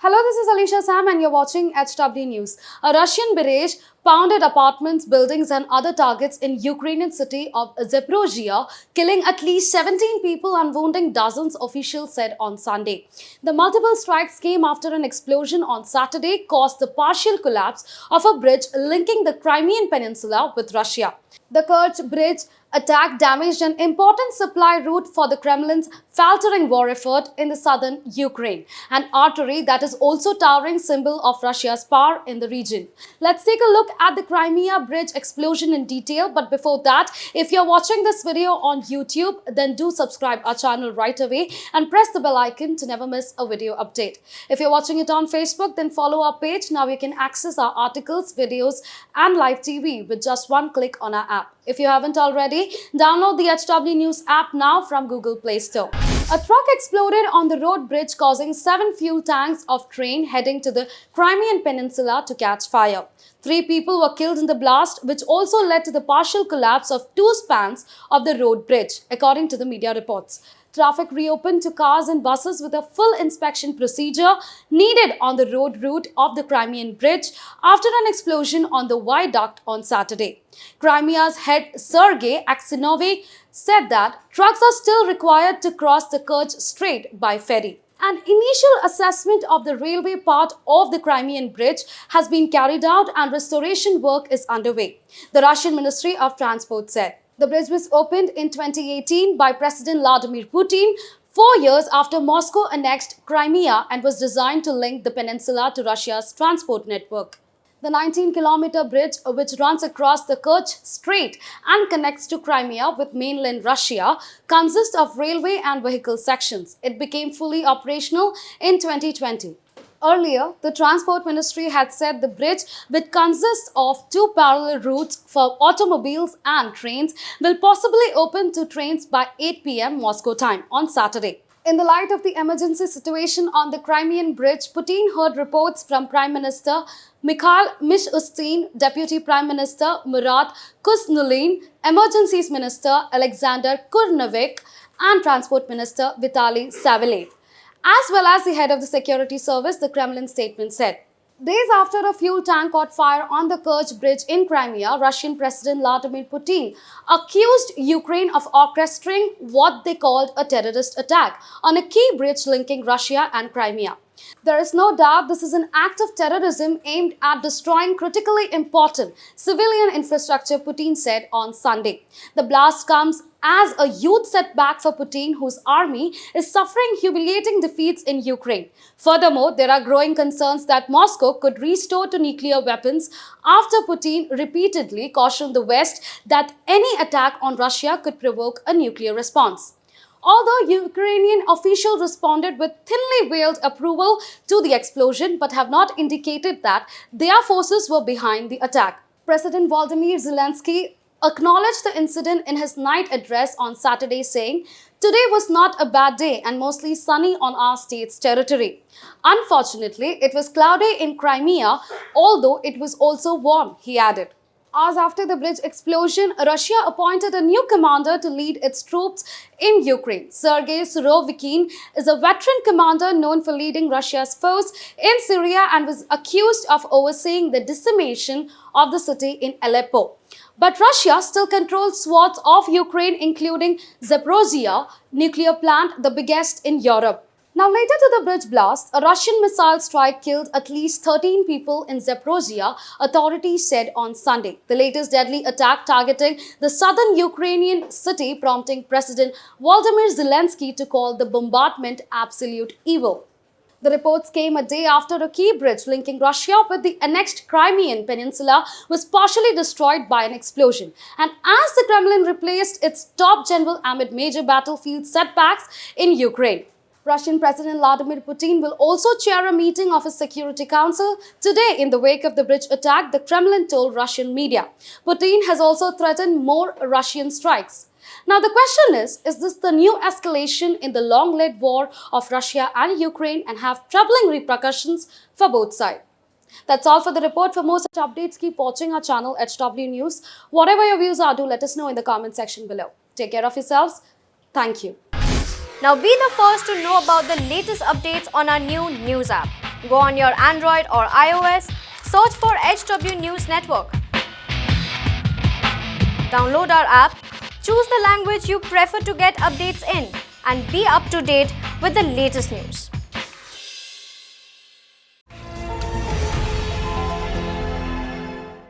Hello, this is Alicia Sam and you're watching HW News. A Russian barrage pounded apartments, buildings and other targets in Ukrainian city of Zaporizhzhia, killing at least 17 people and wounding dozens, officials said on Sunday. The multiple strikes came after an explosion on Saturday caused the partial collapse of a bridge linking the Crimean Peninsula with Russia. The Kerch Bridge attack damaged an important supply route for the Kremlin's faltering war effort in the southern Ukraine, an artery that is also towering symbol of Russia's power in the region. Let's take a look at the Crimea Bridge explosion in detail, but before that, if you're watching this video on YouTube, then do subscribe our channel right away and press the bell icon to never miss a video update. If you're watching it on Facebook, then follow our page. Now you can access our articles, videos and live TV with just one click on our app. If you haven't already, download the HW News app now from Google Play Store. A truck exploded on the road bridge, causing 7 fuel tanks of train heading to the Crimean Peninsula to catch fire. 3 people were killed in the blast, which also led to the partial collapse of 2 spans of the road bridge, according to the media reports. Traffic reopened to cars and buses with a full inspection procedure needed on the road route of the Crimean Bridge after an explosion on the viaduct on Saturday. Crimea's head Sergei Aksyonov said that trucks are still required to cross the Kerch Strait by ferry. An initial assessment of the railway part of the Crimean Bridge has been carried out and restoration work is underway, the Russian Ministry of Transport said. The bridge was opened in 2018 by President Vladimir Putin 4 years after Moscow annexed Crimea and was designed to link the peninsula to Russia's transport network. The 19-kilometer bridge, which runs across the Kerch Strait and connects to Crimea with mainland Russia, consists of railway and vehicle sections. It became fully operational in 2020. Earlier, the Transport Ministry had said the bridge, which consists of 2 parallel routes for automobiles and trains, will possibly open to trains by 8 p.m. Moscow time on Saturday. In the light of the emergency situation on the Crimean Bridge, Putin heard reports from Prime Minister Mikhail Mishustin, Deputy Prime Minister Murat Kusnulin, Emergencies Minister Alexander Kurnovik, and Transport Minister Vitaly Savilev, as well as the head of the security service, the Kremlin statement said. Days after a fuel tank caught fire on the Kerch Bridge in Crimea, Russian President Vladimir Putin accused Ukraine of orchestrating what they called a terrorist attack on a key bridge linking Russia and Crimea. There is no doubt this is an act of terrorism aimed at destroying critically important civilian infrastructure, Putin said on Sunday. The blast comes as a huge setback for Putin, whose army is suffering humiliating defeats in Ukraine. Furthermore, there are growing concerns that Moscow could resort to nuclear weapons after Putin repeatedly cautioned the West that any attack on Russia could provoke a nuclear response. Although Ukrainian officials responded with thinly veiled approval to the explosion but have not indicated that their forces were behind the attack. President Volodymyr Zelenskyy acknowledged the incident in his night address on Saturday, saying, "Today was not a bad day and mostly sunny on our state's territory. Unfortunately, it was cloudy in Crimea, although it was also warm," he added. Hours after the bridge explosion, Russia appointed a new commander to lead its troops in Ukraine. Sergei Surovikin is a veteran commander known for leading Russia's force in Syria and was accused of overseeing the decimation of the city in Aleppo. But Russia still controls swaths of Ukraine, including Zaporiizhzhia nuclear plant, the biggest in Europe. Now, later to the bridge blast, a Russian missile strike killed at least 13 people in Zaporizhzhia, authorities said on Sunday. The latest deadly attack targeting the southern Ukrainian city, prompting President Volodymyr Zelenskyy to call the bombardment absolute evil. The reports came a day after a key bridge linking Russia with the annexed Crimean Peninsula was partially destroyed by an explosion. And as the Kremlin replaced its top general amid major battlefield setbacks in Ukraine, Russian President Vladimir Putin will also chair a meeting of his Security Council today in the wake of the bridge attack, the Kremlin told Russian media. Putin has also threatened more Russian strikes. Now the question is this the new escalation in the long-led war of Russia and Ukraine and have troubling repercussions for both sides? That's all for the report. For more such updates, keep watching our channel HW News. Whatever your views are, do let us know in the comment section below. Take care of yourselves. Thank you. Now be the first to know about the latest updates on our new news app. Go on your Android or iOS, search for HW News Network. Download our app, choose the language you prefer to get updates in, and be up to date with the latest news.